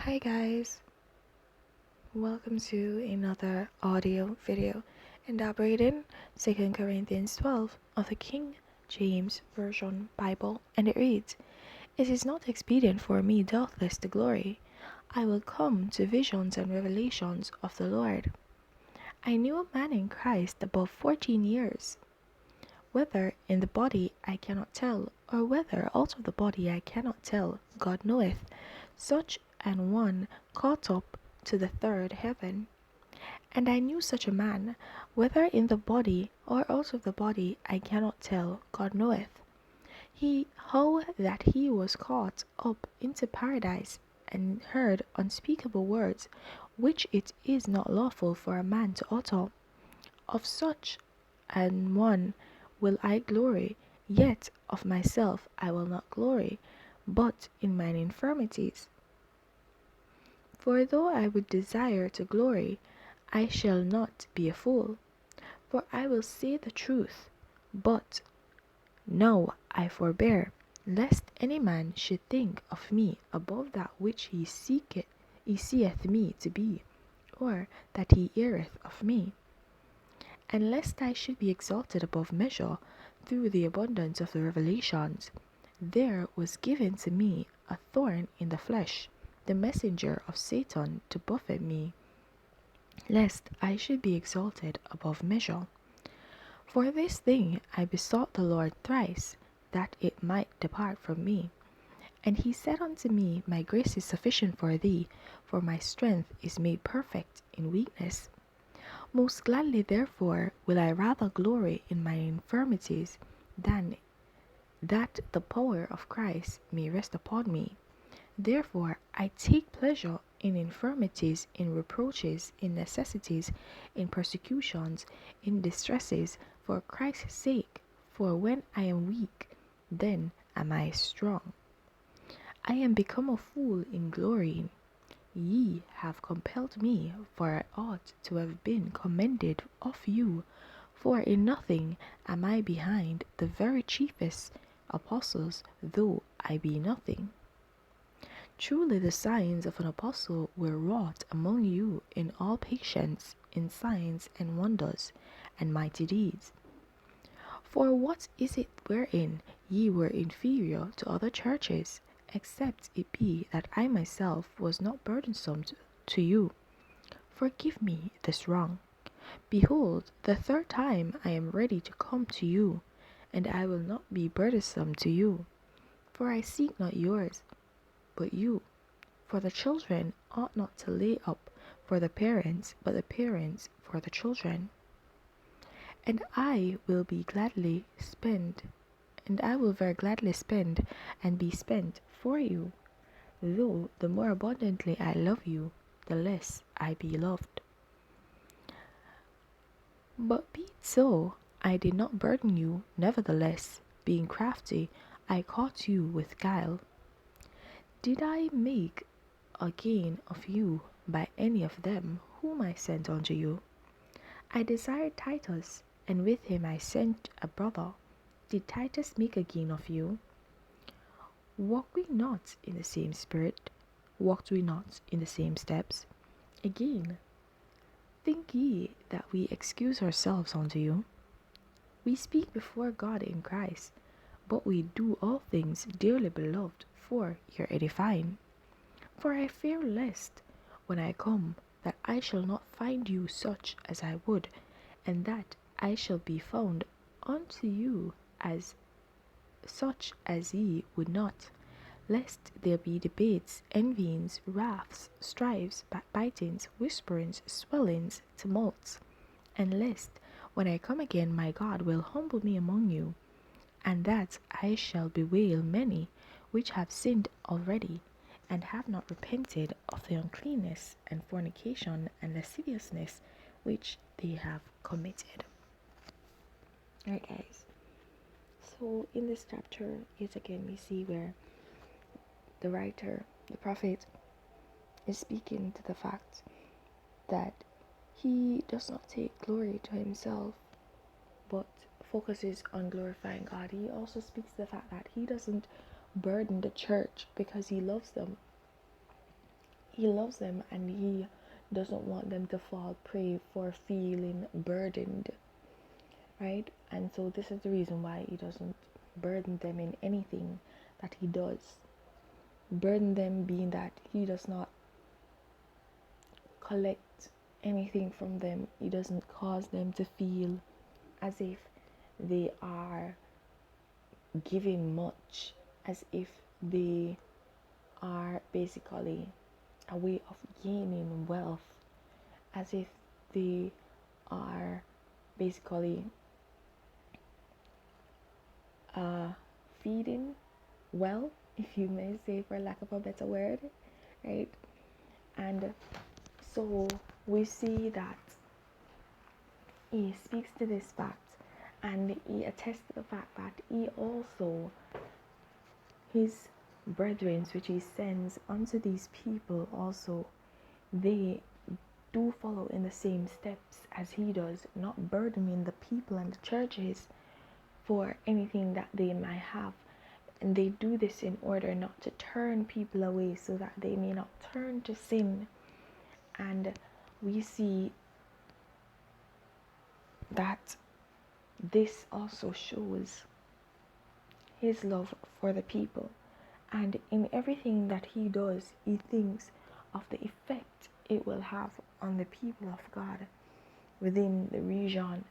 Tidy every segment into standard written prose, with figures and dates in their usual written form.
Hi guys, welcome to another audio video elaborating 2 Corinthians 12 of the King James Version Bible, and it reads, "It is not expedient for me doubtless to glory. I will come to visions and revelations of the Lord. I knew a man in Christ above 14 years. Whether in the body I cannot tell, or whether out of the body I cannot tell, God knoweth. Such an one caught up to the third heaven. And I knew such a man, whether in the body or out of the body I cannot tell, God knoweth. How that he was caught up into paradise, and heard unspeakable words, which it is not lawful for a man to utter. Of such an one will I glory, yet of myself I will not glory, but in mine infirmities. For though I would desire to glory, I shall not be a fool, for I will say the truth. But now I forbear, lest any man should think of me above that which he seeth me to be, or that he heareth of me. And lest I should be exalted above measure through the abundance of the revelations, there was given to me a thorn in the flesh, the messenger of Satan to buffet me, lest I should be exalted above measure. For this thing I besought the Lord thrice, that it might depart from me. And he said unto me, My grace is sufficient for thee, for my strength is made perfect in weakness. Most gladly therefore will I rather glory in my infirmities, than that the power of Christ may rest upon me. Therefore I take pleasure in infirmities, in reproaches, in necessities, in persecutions, in distresses, for Christ's sake. For when I am weak, then am I strong. I am become a fool in glorying. Ye have compelled me, for I ought to have been commended of you. For in nothing am I behind the very chiefest apostles, though I be nothing. Truly the signs of an apostle were wrought among you in all patience, in signs and wonders, and mighty deeds. For what is it wherein ye were inferior to other churches, except it be that I myself was not burdensome to you? Forgive me this wrong. Behold, the third time I am ready to come to you, and I will not be burdensome to you. For I seek not yours, but you. For the children ought not to lay up for the parents, but the parents for the children. And I will very gladly spend and be spent for you, though the more abundantly I love you, the less I be loved. But be it so, I did not burden you, nevertheless, being crafty, I caught you with guile. Did I make a gain of you by any of them whom I sent unto you? I desired Titus, and with him I sent a brother. Did Titus make a gain of you? Walked we not in the same spirit? Walked we not in the same steps? Again, think ye that we excuse ourselves unto you? We speak before God in Christ, but we do all things, dearly beloved, for your edifying. For I fear lest, when I come, that I shall not find you such as I would, and that I shall be found unto you as such as ye would not, lest there be debates, envyings, wraths, strifes, backbitings, whisperings, swellings, tumults, and lest, when I come again, my God will humble me among you, and that I shall bewail many which have sinned already, and have not repented of the uncleanness and fornication and lasciviousness which they have committed." Alright, guys. So, in this chapter, yet again, we see where the writer, the prophet, is speaking to the fact that he does not take glory to himself, but focuses on glorifying God. He also speaks to the fact that he doesn't burden the church because he loves them. he loves them, and he doesn't want them to fall prey for feeling burdened, right? And so this is the reason why he doesn't burden them in anything that he does. Burden them being that he does not collect anything from them. He doesn't cause them to feel as if they are giving much, as if they are basically a way of gaining wealth, as if they are basically feeding well, if you may say, for lack of a better word, right? And so we see that he speaks to this fact, and he attests to the fact that he also, his brethren, which he sends unto these people also, they do follow in the same steps as he does, not burdening the people and the churches for anything that they might have. And they do this in order not to turn people away, so that they may not turn to sin. And we see that this also shows his love for the people. And in everything that he does, he thinks of the effect it will have on the people of God within the region.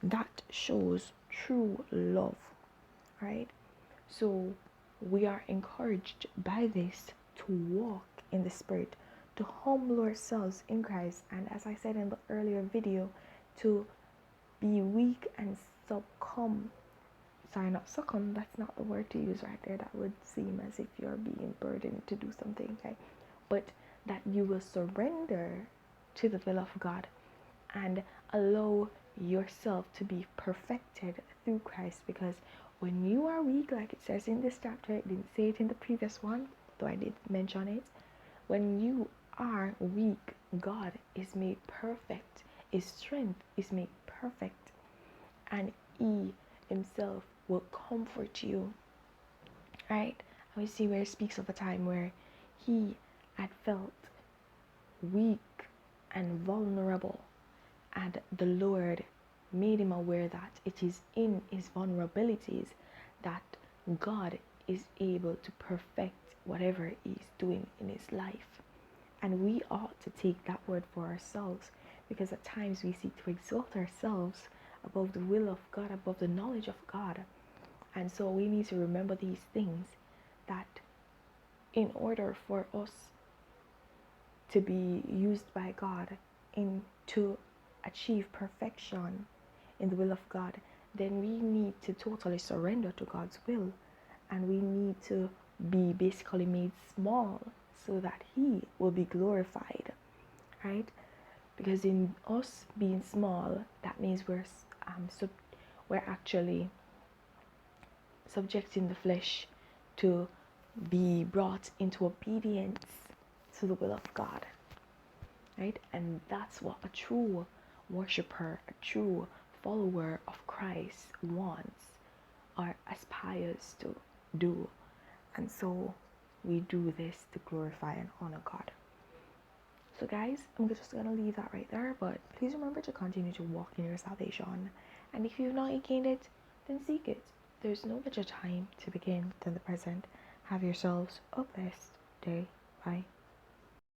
That shows true love, right? So we are encouraged by this to walk in the Spirit, to humble ourselves in Christ, and as I said in the earlier video, to be weak and succumb. Sorry, not succumb, that's not the word to use right there. That would seem as if you're being burdened to do something, okay? But that you will surrender to the will of God and allow yourself to be perfected through Christ. Because when you are weak, like it says in this chapter, it didn't say it in the previous one, though I did mention it. When you are weak, God is made perfect. His strength is made perfect, and he himself will comfort you, right? And we see where it speaks of a time where he had felt weak and vulnerable, and the Lord made him aware that it is in his vulnerabilities that God is able to perfect whatever he's doing in his life. And we ought to take that word for ourselves, because at times we seek to exalt ourselves above the will of God, above the knowledge of God. And so we need to remember these things, that in order for us to be used by God in to achieve perfection in the will of God, then we need to totally surrender to God's will, and we need to be basically made small so that he will be glorified, right? Because in us being small, that means we're actually subjecting the flesh to be brought into obedience to the will of God, right? And that's what a true worshiper, a true follower of Christ wants or aspires to do. And so we do this to glorify and honor God. So guys, I'm just going to leave that right there, but please remember to continue to walk in your salvation. And if you've not gained it, then seek it. There's no better time to begin than the present. Have yourselves a blessed day. Bye.